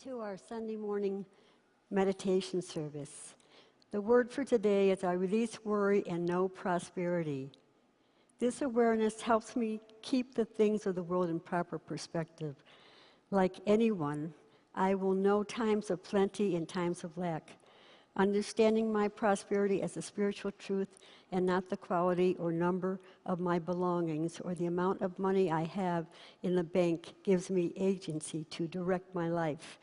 to our Sunday morning meditation service. The word for today is I release worry and know prosperity. This awareness helps me keep the things of the world in proper perspective. Like anyone, I will know times of plenty and times of lack, understanding my prosperity as a spiritual truth and not the quality or number of my belongings or the amount of money I have in the bank gives me agency to direct my life.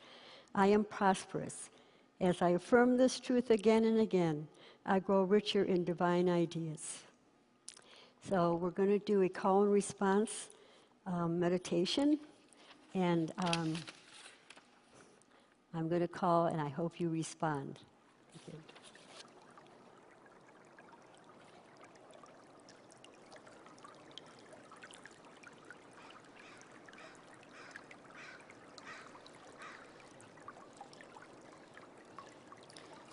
I am prosperous. As I affirm this truth again and again, I grow richer in divine ideas. So we're going to do a call and response meditation, and I'm going to call, and I hope you respond. Thank you.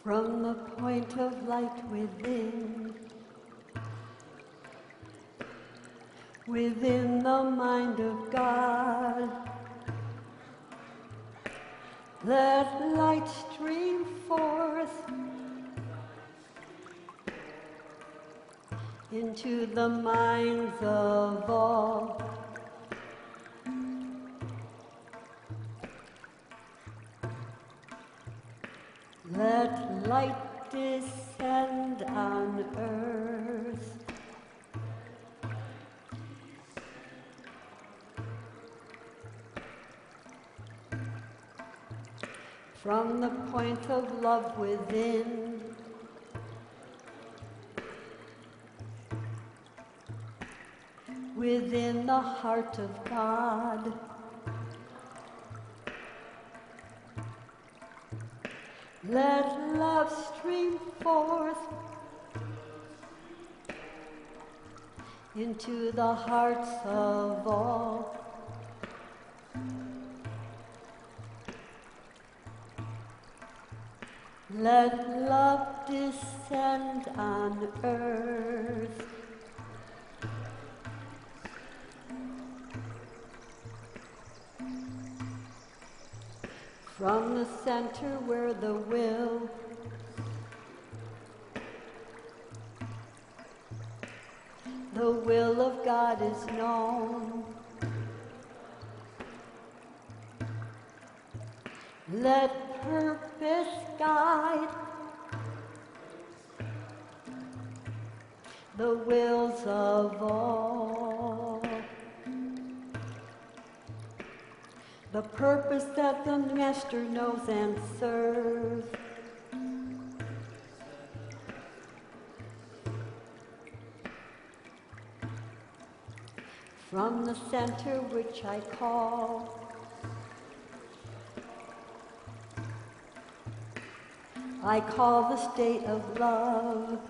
From the point of light within the mind of God, let light stream forth into the minds of all. Let light descend on earth. From the point of love within the heart of God, let love stream forth into the hearts of all. Let love descend on earth. From the center where the will of God is known, let purpose guide the wills of all. The purpose that the Master knows and serves. From the center which I call, I call the state of love.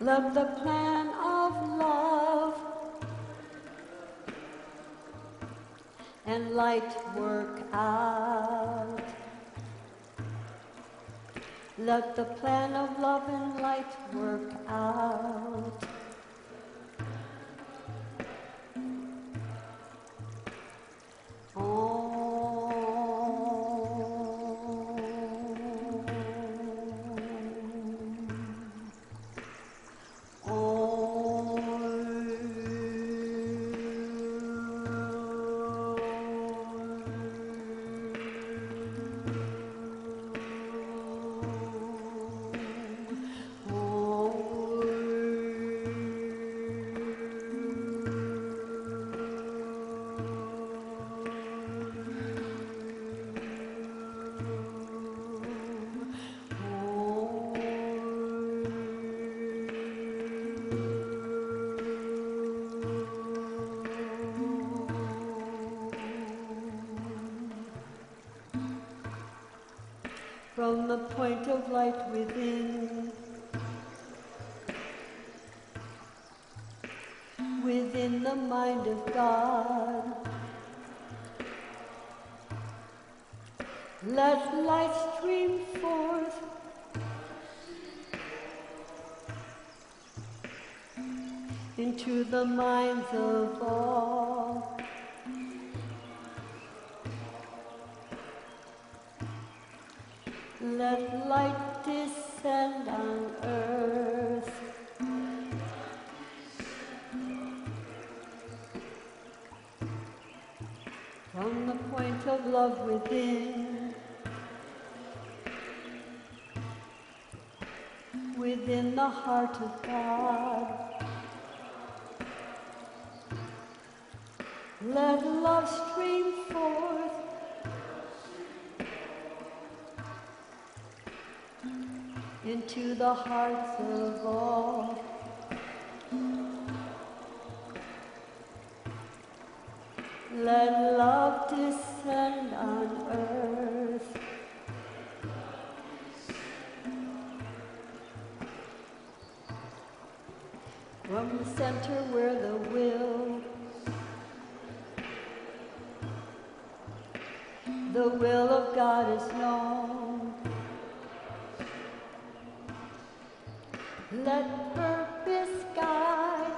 Let the plan of love and light work out. Let the plan of love and light work out. From the point of light within the mind of God, let light stream forth into the minds of all. Let light descend on earth. From the point of love within, within the heart of God, let love stream forth into the hearts of all. Let love descend on earth. From the center where the will of God is known. Let purpose guide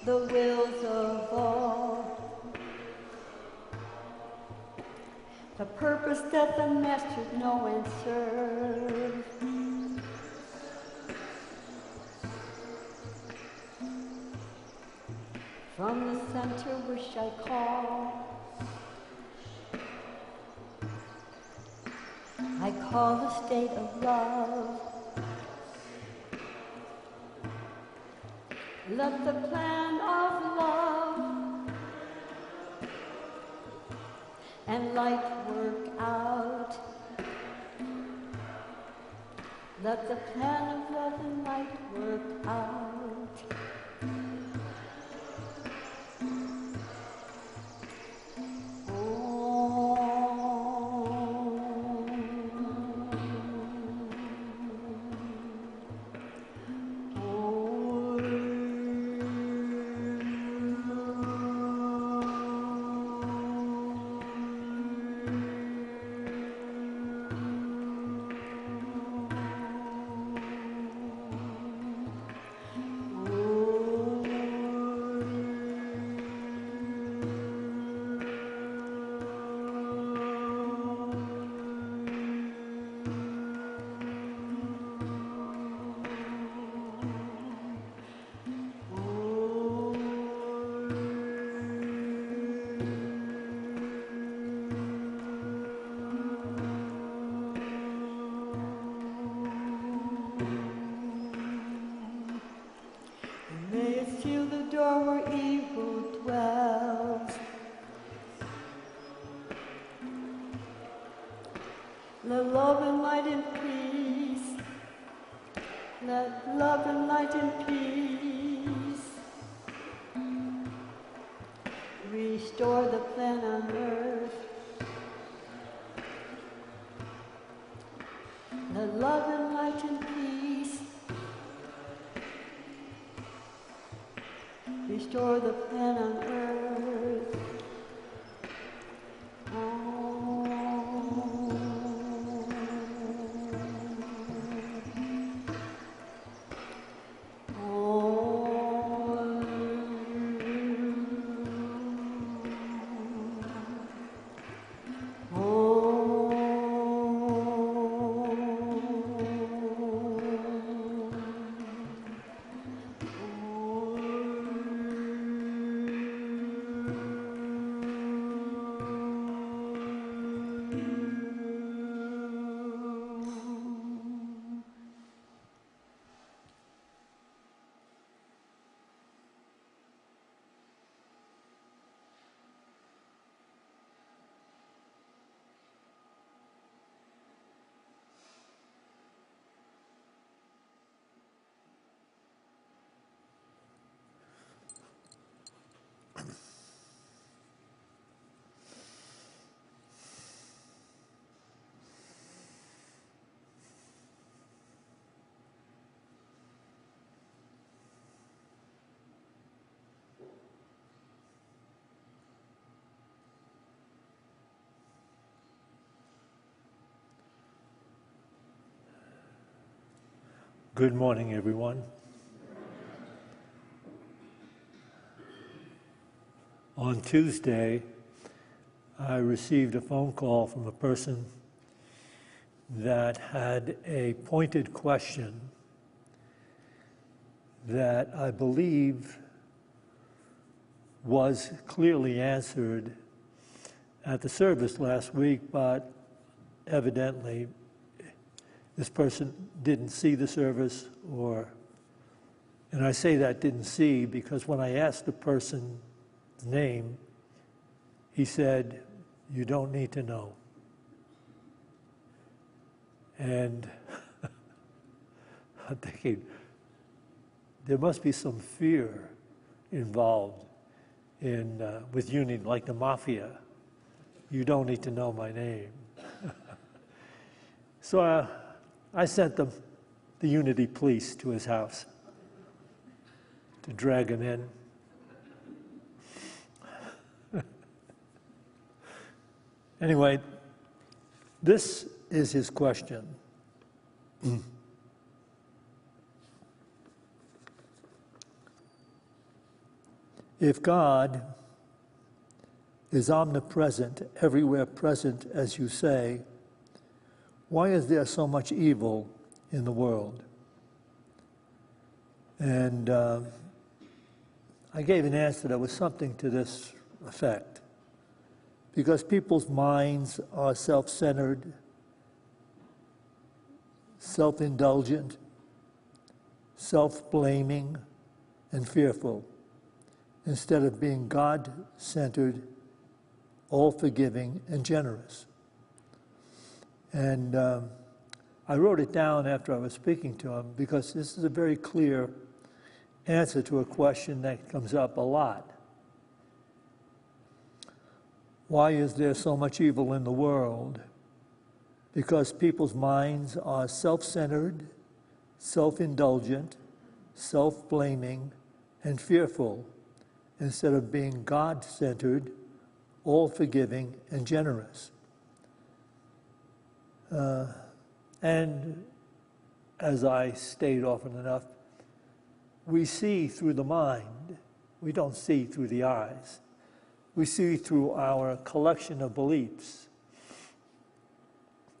the wills of all. The purpose that the masters know and serve. From the center which I call the state of love. Let the plan of love and light work out. Let the plan of love and light work out. Let love and light and peace. Let love and light and peace restore the plan on earth. Let love and light and peace restore the plan on earth. Good morning, everyone. On Tuesday, I received a phone call from a person that had a pointed question that I believe was clearly answered at the service last week, but evidently this person didn't see the service, and I say that didn't see because when I asked the person's name, he said, "You don't need to know." And I'm thinking, there must be some fear involved with union, like the mafia. You don't need to know my name. So I sent the Unity police to his house to drag him in. Anyway, this is his question. If God is omnipresent, everywhere present, as you say, why is there so much evil in the world? And I gave an answer that was something to this effect. Because people's minds are self-centered, self-indulgent, self-blaming, and fearful, instead of being God-centered, all-forgiving, and generous. And I wrote it down after I was speaking to him because this is a very clear answer to a question that comes up a lot. Why is there so much evil in the world? Because people's minds are self-centered, self-indulgent, self-blaming, and fearful, instead of being God-centered, all-forgiving, and generous. And as I state often enough, we see through the mind. We don't see through the eyes. We see through our collection of beliefs.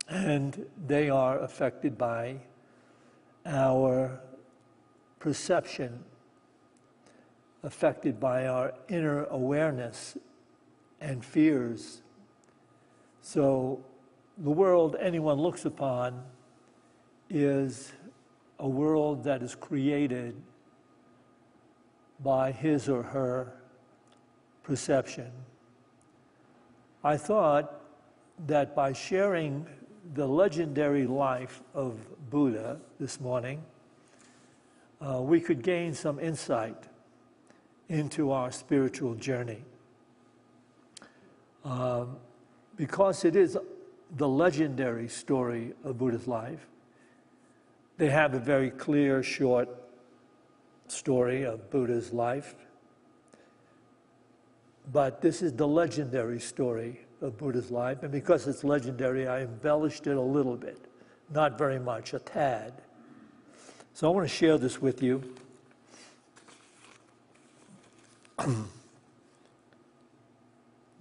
And they are affected by our perception, affected by our inner awareness and fears. So the world anyone looks upon is a world that is created by his or her perception. I thought that by sharing the legendary life of Buddha this morning, we could gain some insight into our spiritual journey. Because it is the legendary story of Buddha's life, they have a very clear, short story of Buddha's life. But this is the legendary story of Buddha's life, and because it's legendary, I embellished it a little bit, not very much, a tad. So I want to share this with you.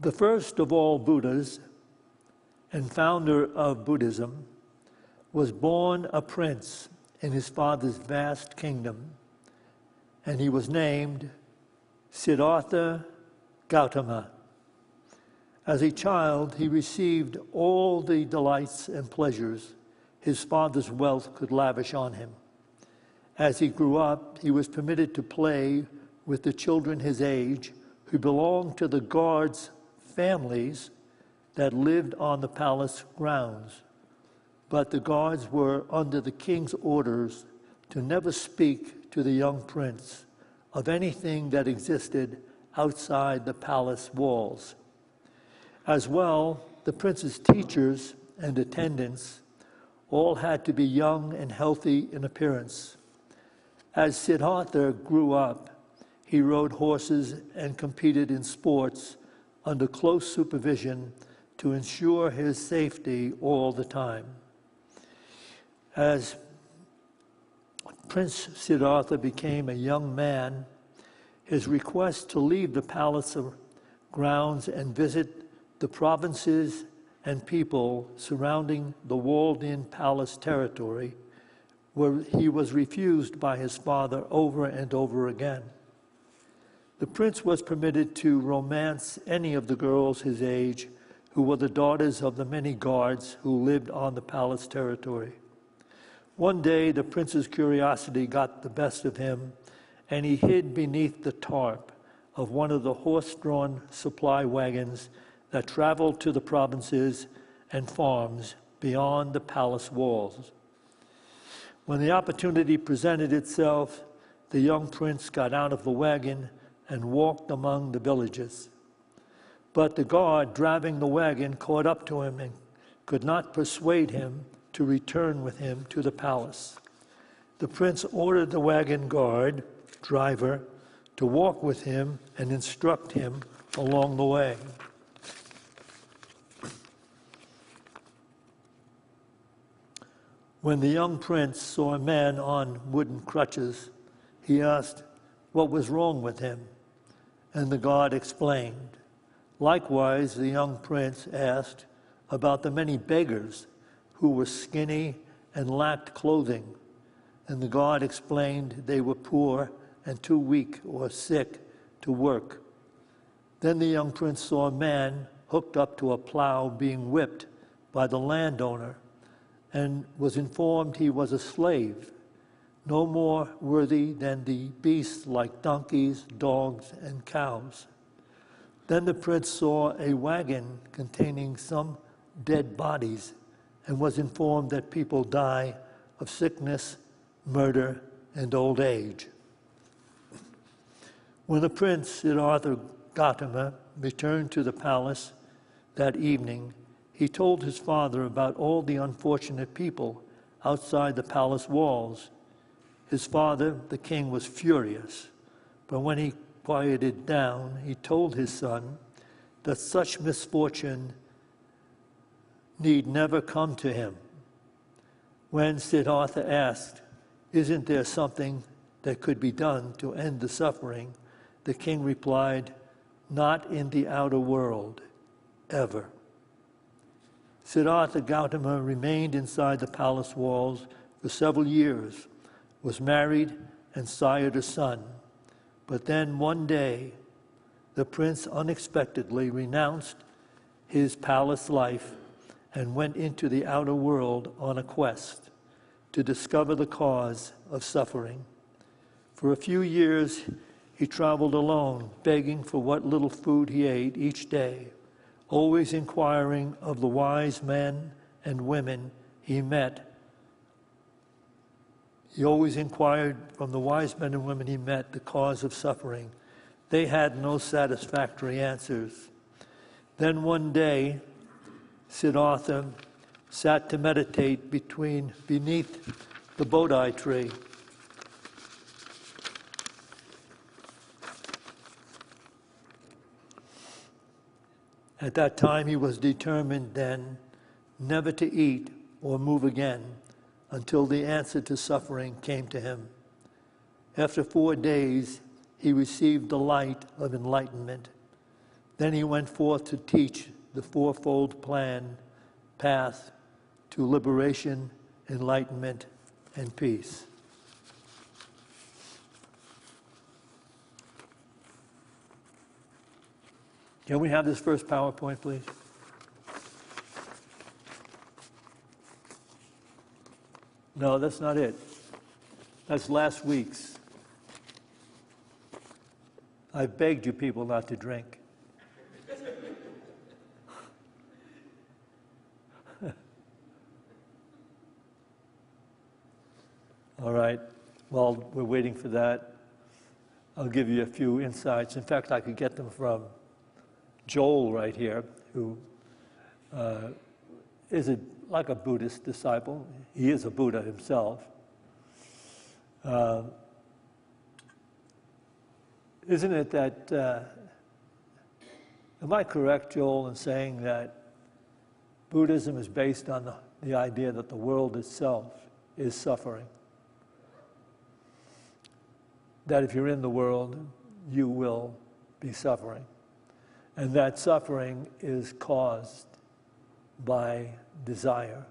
The first of all Buddhas and founder of Buddhism was born a prince in his father's vast kingdom, and he was named Siddhartha Gautama. As a child, he received all the delights and pleasures his father's wealth could lavish on him. As he grew up, he was permitted to play with the children his age who belonged to the guards' families that lived on the palace grounds. But the guards were under the king's orders to never speak to the young prince of anything that existed outside the palace walls. As well, the prince's teachers and attendants all had to be young and healthy in appearance. As Siddhartha grew up, he rode horses and competed in sports under close supervision to ensure his safety all the time. As Prince Siddhartha became a young man, his request to leave the palace grounds and visit the provinces and people surrounding the walled-in palace territory, where he was refused by his father over and over again. The prince was permitted to romance any of the girls his age who were the daughters of the many guards who lived on the palace territory. One day, the prince's curiosity got the best of him, and he hid beneath the tarp of one of the horse-drawn supply wagons that traveled to the provinces and farms beyond the palace walls. When the opportunity presented itself, the young prince got out of the wagon and walked among the villages. But the guard driving the wagon caught up to him and could not persuade him to return with him to the palace. The prince ordered the wagon guard driver to walk with him and instruct him along the way. When the young prince saw a man on wooden crutches, he asked what was wrong with him, and the guard explained. Likewise, the young prince asked about the many beggars who were skinny and lacked clothing, and the guard explained they were poor and too weak or sick to work. Then the young prince saw a man hooked up to a plow being whipped by the landowner, and was informed he was a slave, no more worthy than the beasts like donkeys, dogs, and cows. Then the prince saw a wagon containing some dead bodies, and was informed that people die of sickness, murder, and old age. When the prince, Siddhartha Gautama, returned to the palace that evening, he told his father about all the unfortunate people outside the palace walls. His father, the king, was furious, but when he quieted down, he told his son that such misfortune need never come to him. When Siddhartha asked, "Isn't there something that could be done to end the suffering?" the king replied, "Not in the outer world, ever." Siddhartha Gautama remained inside the palace walls for several years, was married, and sired a son. But then one day, the prince unexpectedly renounced his palace life and went into the outer world on a quest to discover the cause of suffering. For a few years, he traveled alone, begging for what little food he ate each day, always inquiring of the wise men and women he met. He always inquired from the wise men and women he met the cause of suffering. They had no satisfactory answers. Then one day, Siddhartha sat to meditate beneath the Bodhi tree. At that time, he was determined then never to eat or move again until the answer to suffering came to him. After 4 days, he received the light of enlightenment. Then he went forth to teach the fourfold path to liberation, enlightenment, and peace. Can we have this first PowerPoint, please? No, that's not it. That's last week's. I begged you people not to drink. All right, while we're waiting for that, I'll give you a few insights. In fact, I could get them from Joel right here, who is like a Buddhist disciple. He is a Buddha himself. Isn't it that, am I correct, Joel, in saying that Buddhism is based on the idea that the world itself is suffering? That if you're in the world, you will be suffering. and that suffering is caused by desire.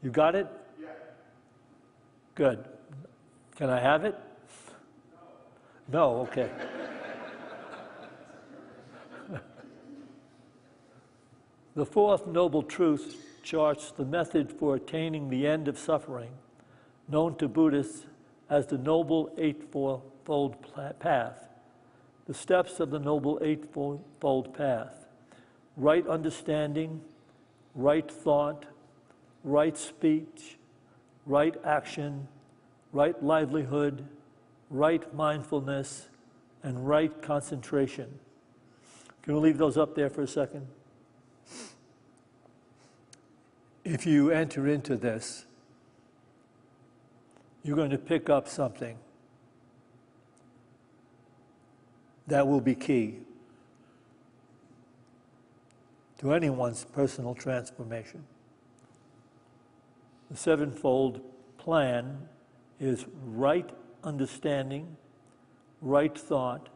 You got it? Yeah. Good. Can I have it? No, okay. The fourth noble truth charts the method for attaining the end of suffering, known to Buddhists as the Noble Eightfold Path. The steps of the Noble Eightfold Path: right understanding, right thought, right speech, right action, right livelihood, right mindfulness, and right concentration. Can we leave those up there for a second? If you enter into this, you're going to pick up something that will be key to anyone's personal transformation. The sevenfold plan is right understanding, right thought,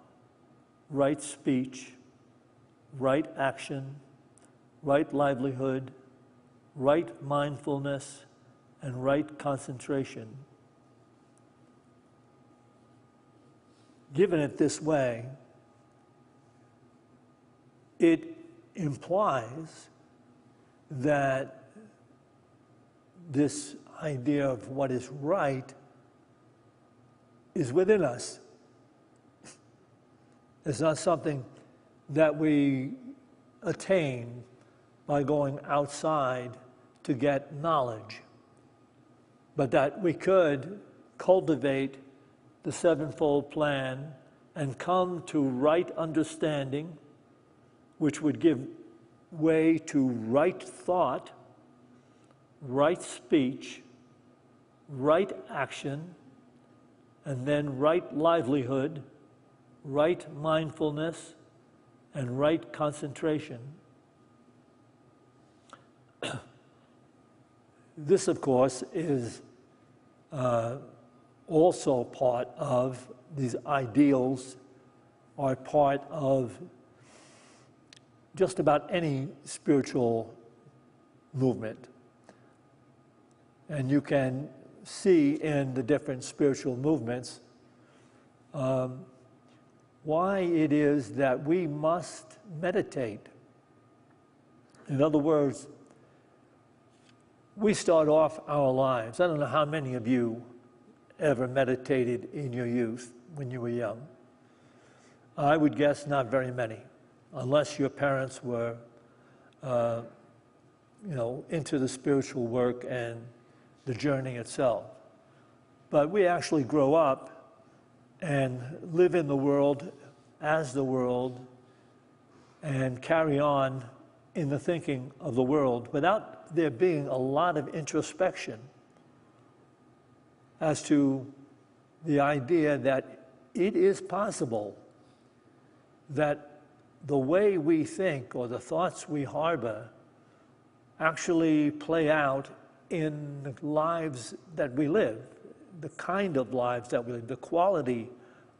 right speech, right action, right livelihood, right mindfulness, and right concentration. Given it this way, it implies that this idea of what is right is within us. It's not something that we attain by going outside to get knowledge, but that we could cultivate the sevenfold plan and come to right understanding, which would give way to right thought, right speech, right action, and then right livelihood, right mindfulness, and right concentration. This, of course, is also part of these ideals, are part of just about any spiritual movement. And you can see in the different spiritual movements why it is that we must meditate. In other words, we start off our lives. I don't know how many of you ever meditated in your youth when you were young. I would guess not very many, unless your parents were, into the spiritual work and the journey itself. But we actually grow up and live in the world as the world and carry on in the thinking of the world without there being a lot of introspection as to the idea that it is possible that the way we think or the thoughts we harbor actually play out in the lives that we live, the kind of lives that we live, the quality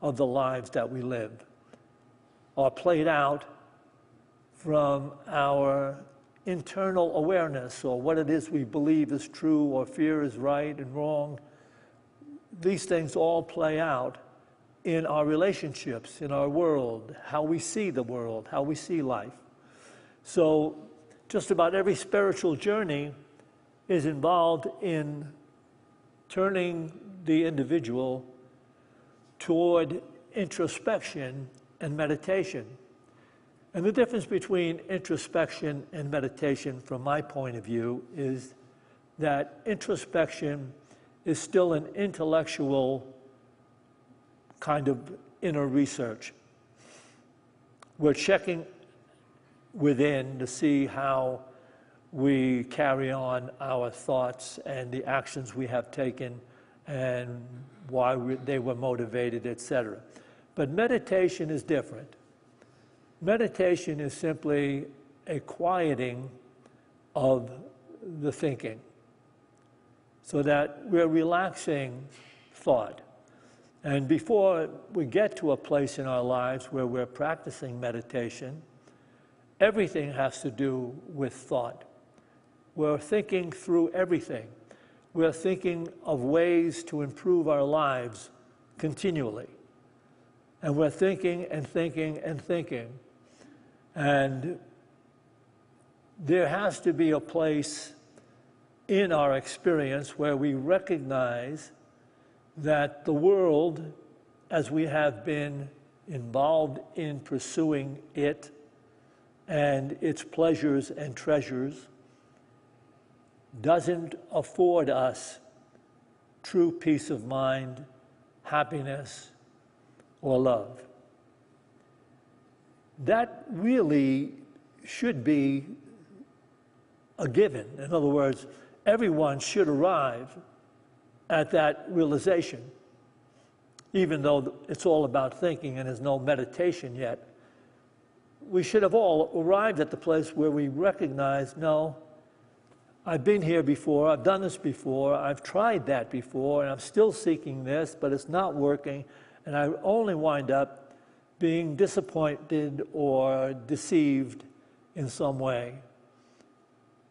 of the lives that we live are played out from our internal awareness, or what it is we believe is true or fear is right and wrong. These things all play out in our relationships, in our world, how we see the world, how we see life. So just about every spiritual journey is involved in turning the individual toward introspection and meditation. And the difference between introspection and meditation, from my point of view, is that introspection is still an intellectual kind of inner research. We're checking within to see how we carry on our thoughts and the actions we have taken and why they were motivated, etc. But meditation is different. Meditation is simply a quieting of the thinking so that we're relaxing thought. And before we get to a place in our lives where we're practicing meditation, everything has to do with thought. We're thinking through everything. We're thinking of ways to improve our lives continually. And we're thinking and thinking and thinking. And there has to be a place in our experience where we recognize that the world, as we have been involved in pursuing it and its pleasures and treasures, doesn't afford us true peace of mind, happiness, or love. That really should be a given. In other words, everyone should arrive at that realization, even though it's all about thinking and there's no meditation yet. We should have all arrived at the place where we recognize, no, I've been here before, I've done this before, I've tried that before, and I'm still seeking this, but it's not working, and I only wind up being disappointed or deceived in some way.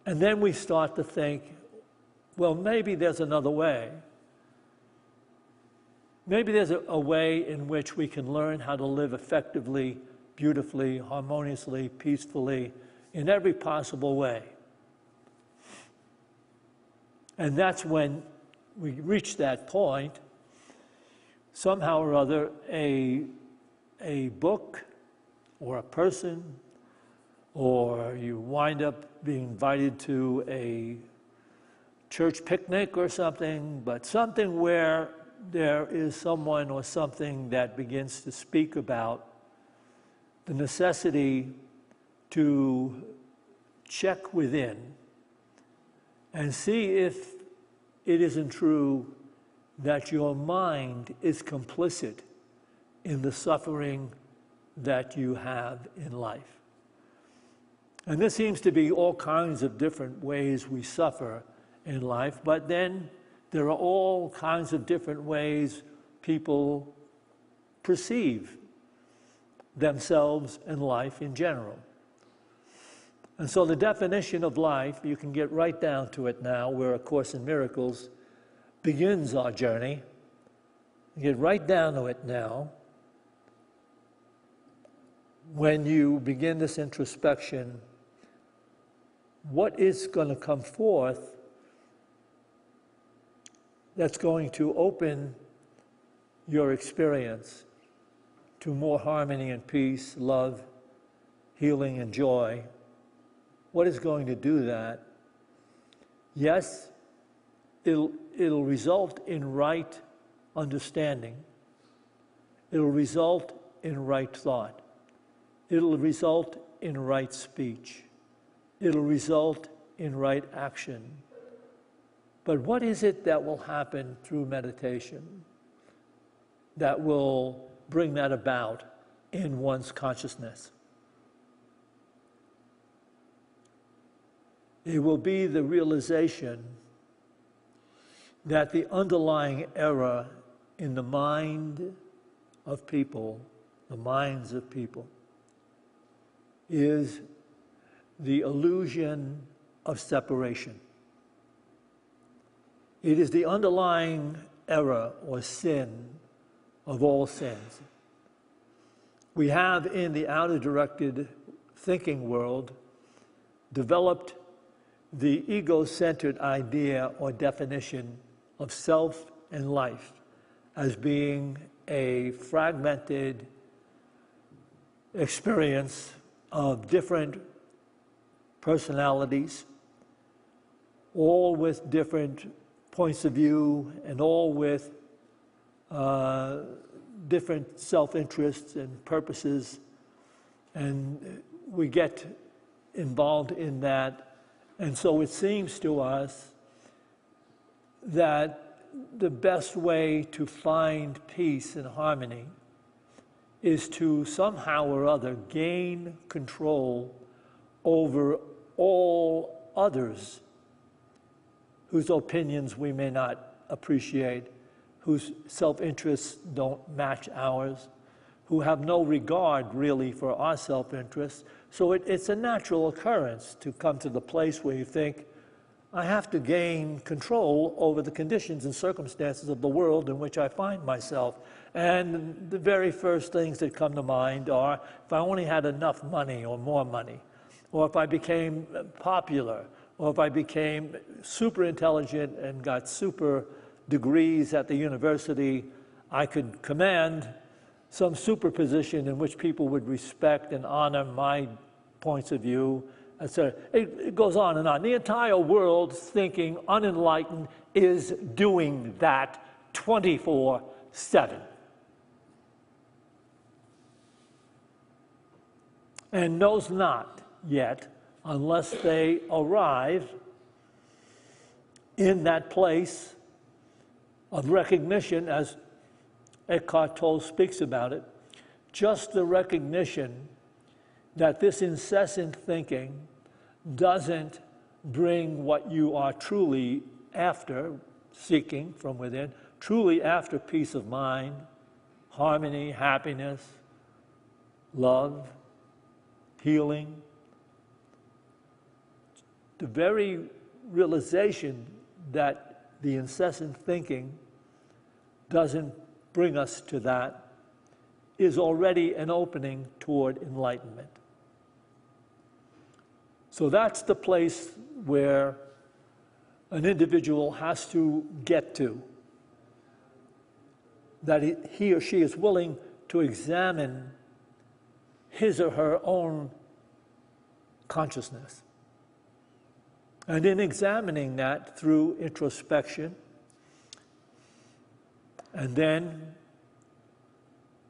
And then we start to think, well, maybe there's another way. Maybe there's a way in which we can learn how to live effectively, beautifully, harmoniously, peacefully, in every possible way. And that's when we reach that point, somehow or other, a book or a person, or you wind up being invited to a church picnic or something, but something where there is someone or something that begins to speak about the necessity to check within and see if it isn't true that your mind is complicit in the suffering that you have in life. And there seems to be all kinds of different ways we suffer in life, but then there are all kinds of different ways people perceive themselves and life in general. And so the definition of life, you can get right down to it now, where A Course in Miracles begins our journey. You get right down to it now. When you begin this introspection, what is going to come forth that's going to open your experience to more harmony and peace, love, healing, and joy? What is going to do that? Yes, it'll result in right understanding. It'll result in right thought. It'll result in right speech. It'll result in right action. But what is it that will happen through meditation that will bring that about in one's consciousness? It will be the realization that the underlying error in the mind of people, the minds of people, is the illusion of separation. It is the underlying error or sin of all sins. We have in the outer-directed thinking world developed the ego-centered idea or definition of self and life as being a fragmented experience of different personalities, all with different points of view and all with different self-interests and purposes. And we get involved in that. And so it seems to us that the best way to find peace and harmony is to somehow or other gain control over all others whose opinions we may not appreciate, whose self-interests don't match ours, who have no regard really for our self-interest. So it's a natural occurrence to come to the place where you think, I have to gain control over the conditions and circumstances of the world in which I find myself. And the very first things that come to mind are, if I only had enough money or more money, or if I became popular, or if I became super intelligent and got super degrees at the university, I could command some super position in which people would respect and honor my points of view, etc. It goes on and on. The entire world, thinking unenlightened, is doing that 24/7. And knows not yet, unless they arrive in that place of recognition, as Eckhart Tolle speaks about it, just the recognition that this incessant thinking doesn't bring what you are truly after, seeking from within, truly after peace of mind, harmony, happiness, love, healing. The very realization that the incessant thinking doesn't bring us to that is already an opening toward enlightenment. So that's the place where an individual has to get to, that he or she is willing to examine his or her own consciousness. And in examining that through introspection, and then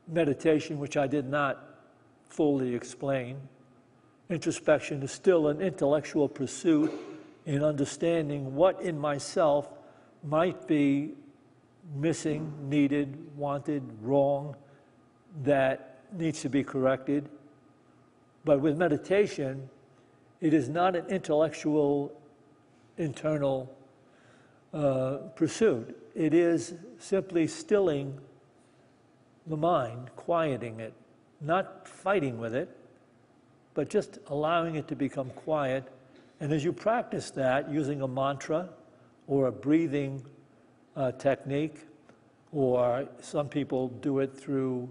meditation, which I did not fully explain. Introspection is still an intellectual pursuit in understanding what in myself might be missing, needed, wanted, wrong, that needs to be corrected. But with meditation, it is not an intellectual, internal pursuit. It is simply stilling the mind, quieting it, not fighting with it, but just allowing it to become quiet. And as you practice that using a mantra or a breathing technique, or some people do it through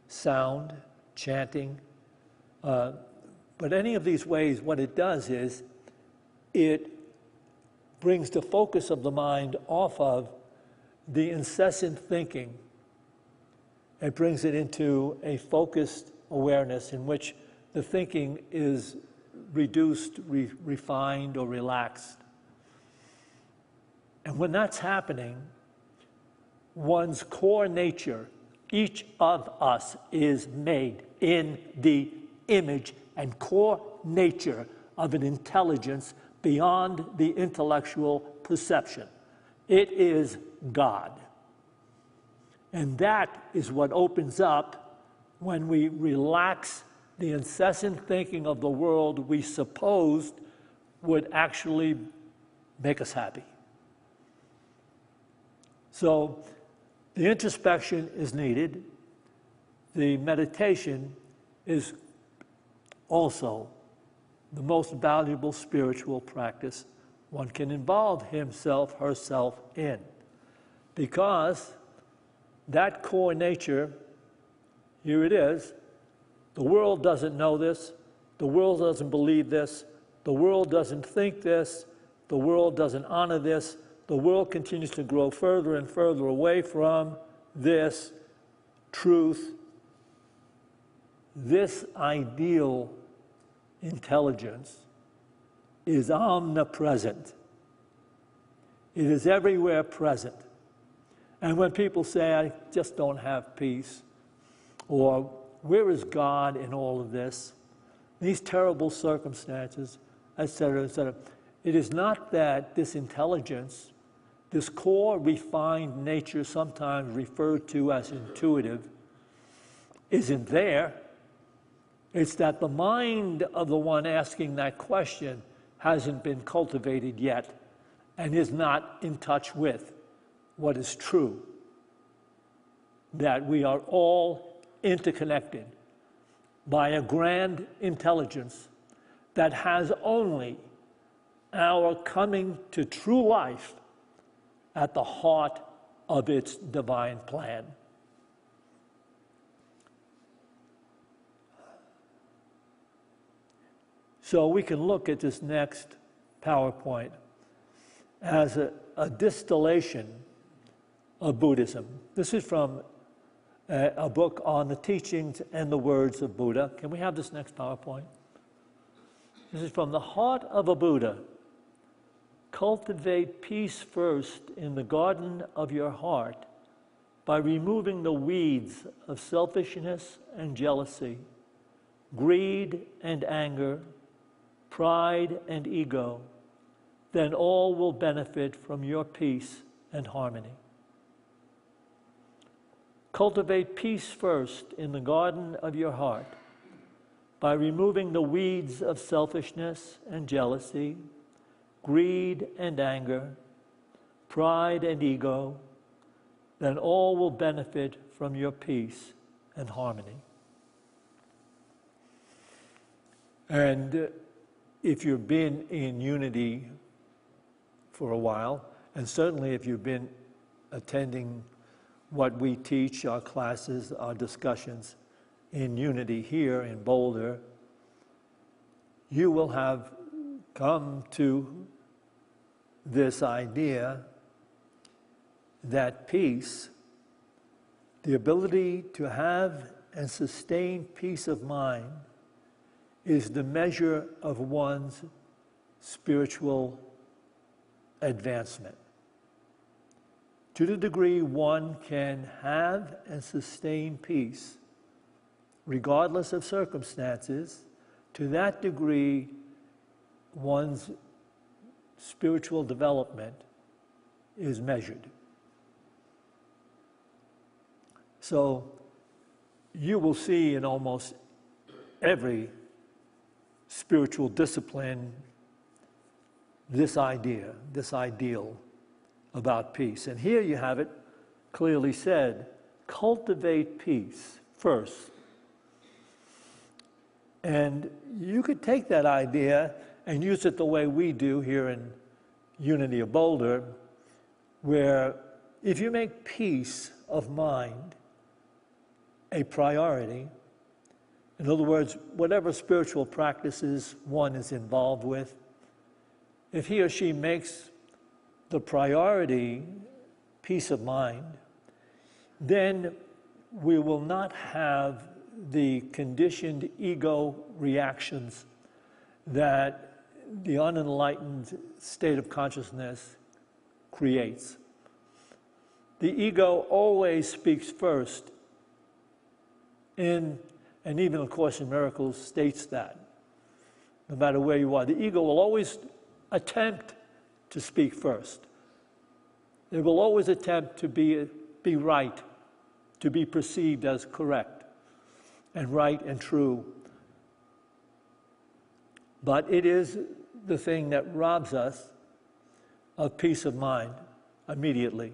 sound, chanting, but any of these ways, what it does is it brings the focus of the mind off of the incessant thinking. It brings it into a focused awareness in which the thinking is reduced, refined, or relaxed. And when that's happening, one's core nature, each of us is made in the image and core nature of an intelligence beyond the intellectual perception. It is God. And that is what opens up when we relax the incessant thinking of the world we supposed would actually make us happy. So the introspection is needed. The meditation is also the most valuable spiritual practice one can involve himself, herself in. Because that core nature, here it is, the world doesn't know this, the world doesn't believe this, the world doesn't think this, the world doesn't honor this, the world continues to grow further and further away from this truth, this ideal intelligence is omnipresent. It is everywhere present. And when people say, I just don't have peace, or where is God in all of this, these terrible circumstances, etc., etc., it is not that this intelligence, this core refined nature, sometimes referred to as intuitive, isn't there. It's that the mind of the one asking that question hasn't been cultivated yet and is not in touch with what is true. That we are all interconnected by a grand intelligence that has only our coming to true life at the heart of its divine plan. So we can look at this next PowerPoint as a distillation of Buddhism. This is from a book on the teachings and the words of Buddha. Can we have this next PowerPoint? This is from the heart of a Buddha. Cultivate peace first in the garden of your heart by removing the weeds of selfishness and jealousy, greed and anger, pride and ego. Then all will benefit from your peace and harmony. Cultivate peace first in the garden of your heart by removing the weeds of selfishness and jealousy, greed and anger, pride and ego. Then all will benefit from your peace and harmony. And if you've been in unity for a while, and certainly if you've been attending what we teach, our classes, our discussions in unity here in Boulder, you will have come to this idea that peace, the ability to have and sustain peace of mind, is the measure of one's spiritual advancement. To the degree one can have and sustain peace, regardless of circumstances, to that degree one's spiritual development is measured. So you will see in almost every spiritual discipline this idea, this ideal about peace. And here you have it clearly said, cultivate peace first. And you could take that idea and use it the way we do here in Unity of Boulder, where if you make peace of mind a priority, in other words, whatever spiritual practices one is involved with, if he or she makes the priority peace of mind, then we will not have the conditioned ego reactions that the unenlightened state of consciousness creates. The ego always speaks first, and even A Course in Miracles states that, no matter where you are. The ego will always attempt to speak first. It will always attempt to be right, to be perceived as correct and right and true. But it is the thing that robs us of peace of mind immediately.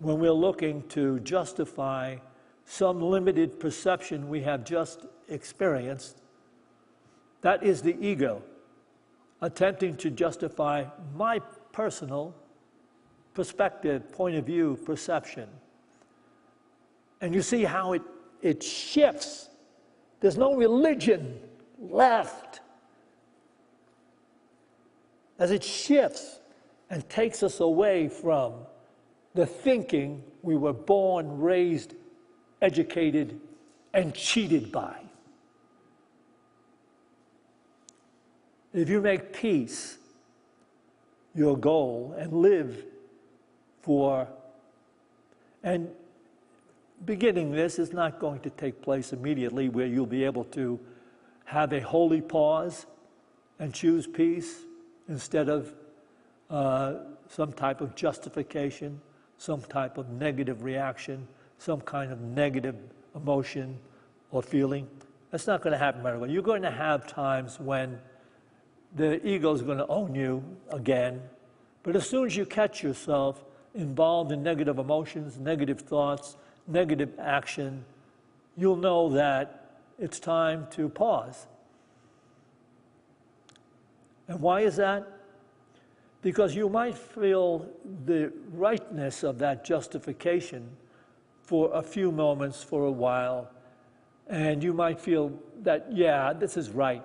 When we're looking to justify some limited perception we have just experienced, that is the ego attempting to justify my personal perspective, point of view, perception. And you see how it shifts. There's no religion left. As it shifts and takes us away from the thinking we were born, raised, educated, and cheated by. If you make peace your goal and live for, and beginning this is not going to take place immediately where you'll be able to have a holy pause and choose peace instead of some type of justification, some type of negative reaction, some kind of negative emotion or feeling. That's not going to happen right away. You're going to have times when the ego is going to own you again. But as soon as you catch yourself involved in negative emotions, negative thoughts, negative action, you'll know that it's time to pause. And why is that? Because you might feel the rightness of that justification for a few moments, for a while, and you might feel that, yeah, this is right.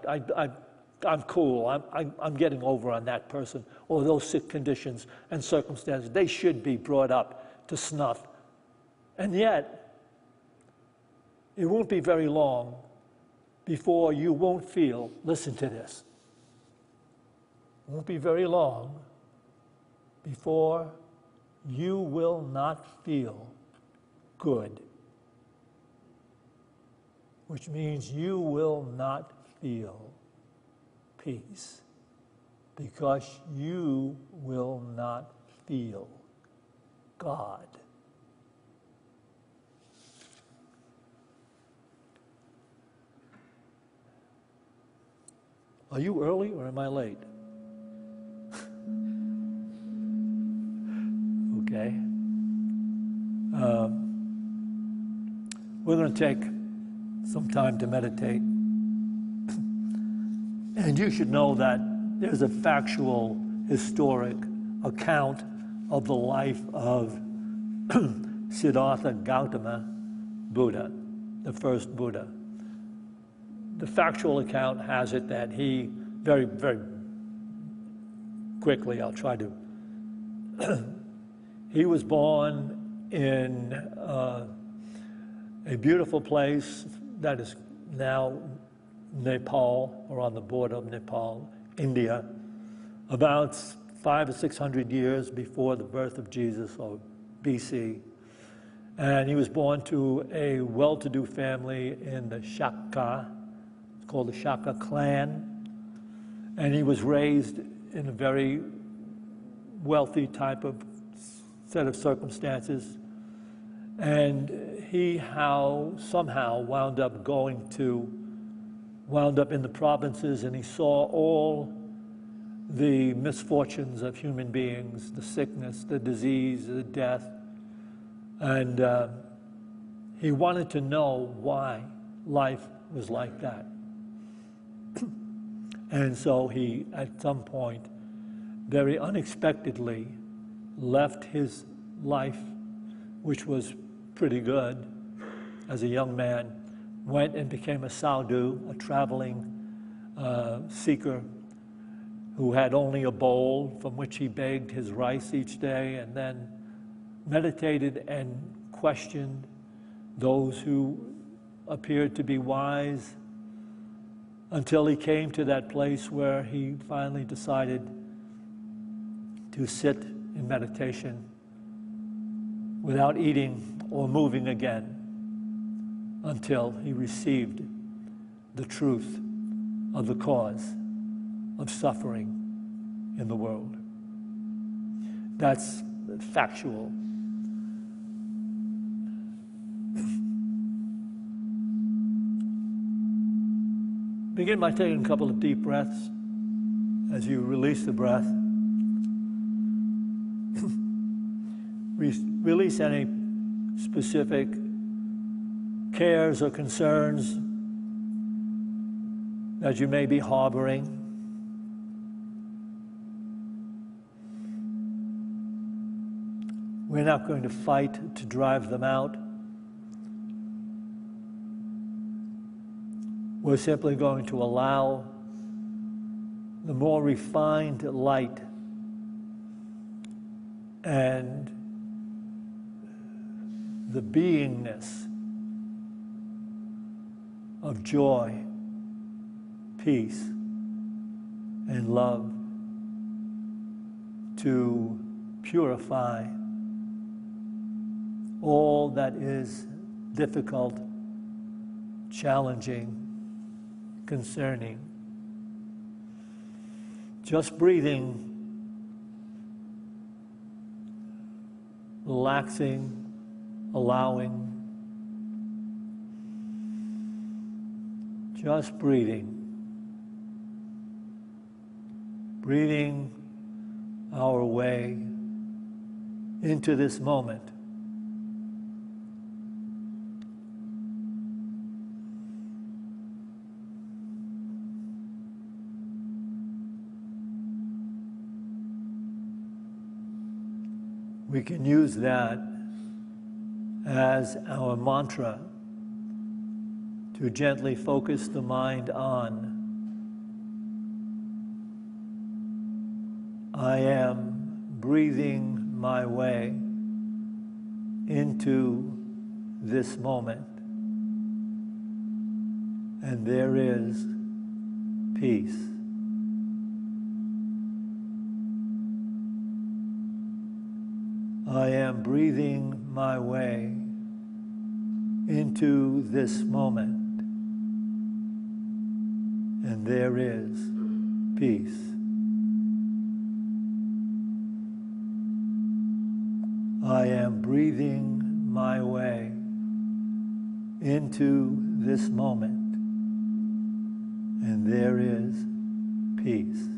I'm cool. I'm getting over on that person or those sick conditions and circumstances. They should be brought up to snuff. And yet, it won't be very long before you won't feel, listen to this, it won't be very long before you will not feel good, which means you will not feel peace, because you will not feel God. Are you early or am I late? Okay. We're going to take some time to meditate. And you should know that there's a factual, historic account of the life of Siddhartha Gautama Buddha, the first Buddha. The factual account has it that he, very, very quickly, I'll try to, he was born in a beautiful place that is now Nepal, or on the border of Nepal, India, about 500 or 600 years before the birth of Jesus, or BC. And he was born to a well-to-do family in the Shaka, it's called the Shaka clan. And he was raised in a very wealthy type of set of circumstances. And he somehow wound up in the provinces, and he saw all the misfortunes of human beings, the sickness, the disease, the death. And he wanted to know why life was like that. And so he, at some point, very unexpectedly, left his life, which was pretty good as a young man, went and became a sadhu, a traveling seeker who had only a bowl from which he begged his rice each day, and then meditated and questioned those who appeared to be wise, until he came to that place where he finally decided to sit in meditation without eating or moving again, until he received the truth of the cause of suffering in the world. That's factual. Begin by taking a couple of deep breaths as you release the breath. Release any specific cares or concerns that you may be harboring. We're not going to fight to drive them out. We're simply going to allow the more refined light and the beingness of joy, peace, and love to purify all that is difficult, challenging, concerning. Just breathing, relaxing, allowing, just breathing our way into this moment. We can use that as our mantra to gently focus the mind on I am breathing my way into this moment, and there is peace. I am breathing my way into this moment, and there is peace. I am breathing my way into this moment, and there is peace.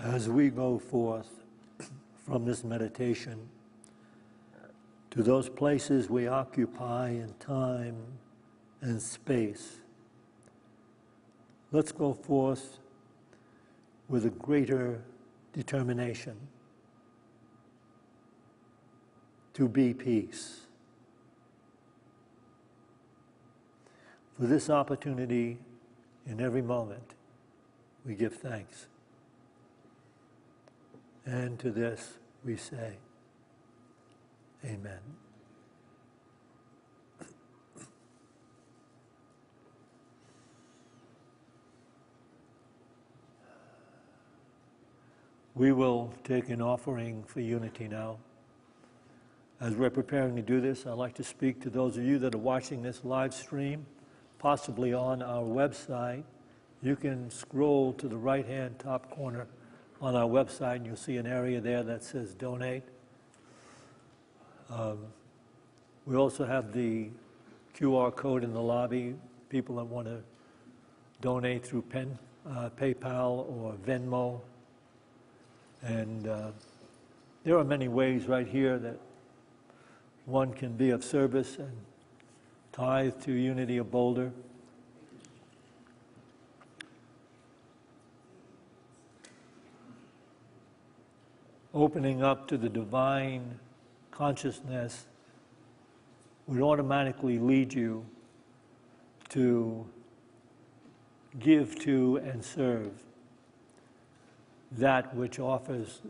as we go forth from this meditation to those places we occupy in time and space, let's go forth with a greater determination to be peace. For this opportunity in every moment, we give thanks. And to this we say, Amen. We will take an offering for unity now. As we're preparing to do this, I'd like to speak to those of you that are watching this live stream, possibly on our website. You can scroll to the right-hand top corner on our website, and you'll see an area there that says Donate. We also have the QR code in the lobby, people that want to donate through PayPal or Venmo. And there are many ways right here that one can be of service and tithe to Unity of Boulder. Opening up to the divine consciousness would automatically lead you to give to and serve that which offers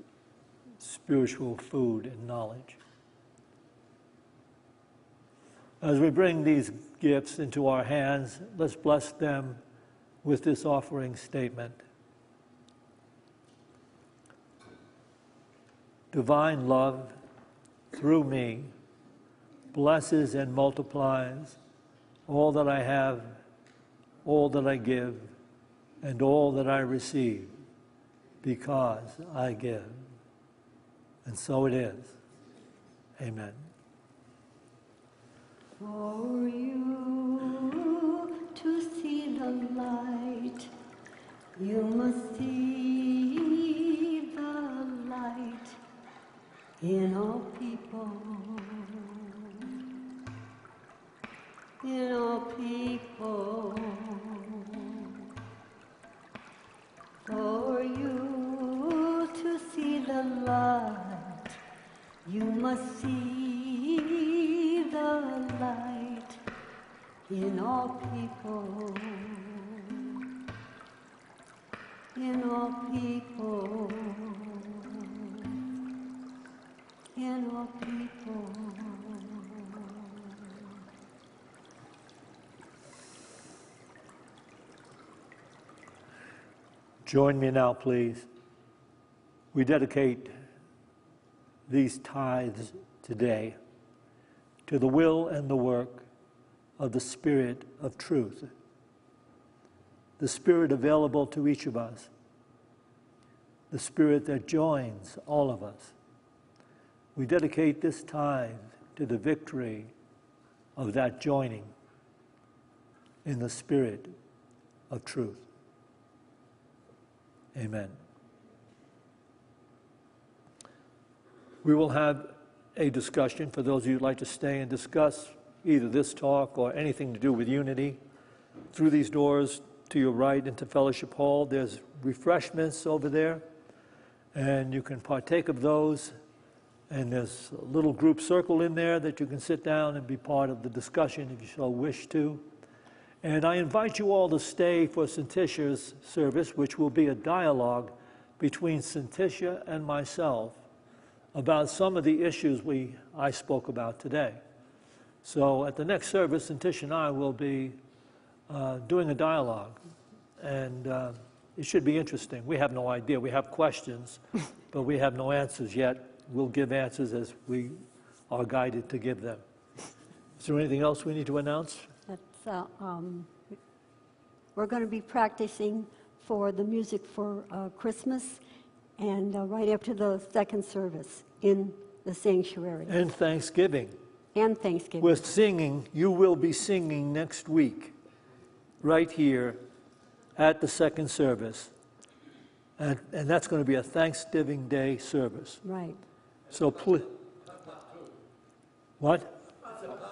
spiritual food and knowledge. As we bring these gifts into our hands, let's bless them with this offering statement. Divine love, through me, blesses and multiplies all that I have, all that I give, and all that I receive, because I give. And so it is. Amen. For you to see the light, you must see the light in all people. In all people. For you to see the light, you must see the light in all people. In all people. In all people. Join me now, please. We dedicate these tithes today to the will and the work of the Spirit of truth, the Spirit available to each of us, the Spirit that joins all of us. We dedicate this tithe to the victory of that joining in the Spirit of truth. Amen. We will have a discussion for those of you who'd like to stay and discuss either this talk or anything to do with unity. Through these doors to your right into Fellowship Hall, there's refreshments over there, and you can partake of those. And there's a little group circle in there that you can sit down and be part of the discussion if you so wish to. And I invite you all to stay for Santicia's service, which will be a dialogue between Santicia and myself about some of the issues I spoke about today. So at the next service, Santicia and I will be doing a dialogue, and it should be interesting. We have no idea. We have questions, but we have no answers yet. We'll give answers as we are guided to give them. Is there anything else we need to announce? We're going to be practicing for the music for Christmas and right after the second service in the sanctuary. And Thanksgiving. And Thanksgiving. We're singing, you will be singing next week, right here at the second service. And that's going to be a Thanksgiving Day service. Right. So please. What?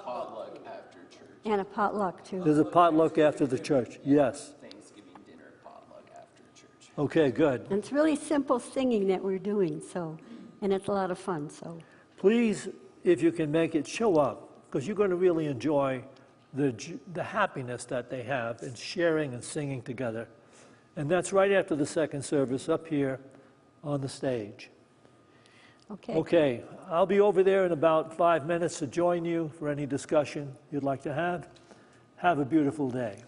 Potluck after church. And a potluck, too. There's a potluck after the church. Yes. Thanksgiving dinner potluck after church. Okay, good. And it's really simple singing that we're doing, so, and it's a lot of fun, so. Please, if you can make it, show up, because you're going to really enjoy the happiness that they have in sharing and singing together. And that's right after the second service up here on the stage. Okay. Okay, I'll be over there in about 5 minutes to join you for any discussion you'd like to have. Have a beautiful day.